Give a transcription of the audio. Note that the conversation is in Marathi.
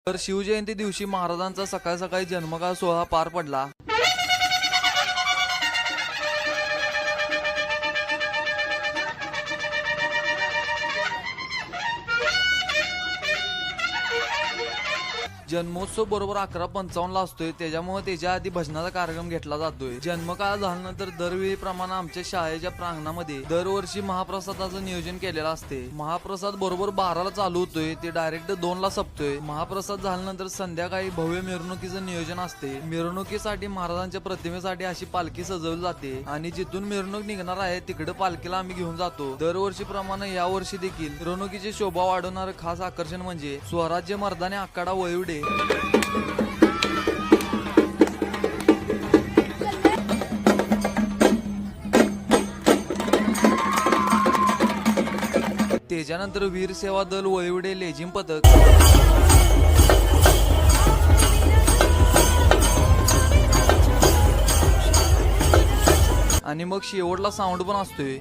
तर शिवजयंती दिवशी महाराजांचा सकाळ सकाळी जन्मगाळ सोहळा पार पडला। जन्मोत्सव बरोबर 11:55 ला असतोय, त्याच्यामुळे त्याच्या आधी भजनाचा कार्यक्रम घेतला जातोय। जन्मकाळ झाल्यानंतर दरवेळी प्रमाणे आमच्या शाळेच्या प्रांगणामध्ये दरवर्षी महाप्रसादाचं नियोजन केलेलं असते। महाप्रसाद बरोबर 12 ला चालू होतोय, ते डायरेक्ट 2 ला संपतोय। महाप्रसाद झाल्यानंतर संध्याकाळी भव्य मिरवणुकीचं नियोजन असते। मिरवणुकीसाठी महाराजांच्या प्रतिमेसाठी अशी पालखी सजवली जाते आणि जिथून मिरवणूक निघणार आहे तिकडे पालखीला आम्ही घेऊन जातो। दरवर्षी प्रमाणे या वर्षी देखील मिरवणुकीची शोभा वाढवणारं खास आकर्षण म्हणजे स्वराज्य मर्दानी आखाडा वळिवडे। त्याच्यानंतर वीर सेवा दल वळिवडे लेझिम पथक आणि मग शेवटला साऊंड पण असतोय।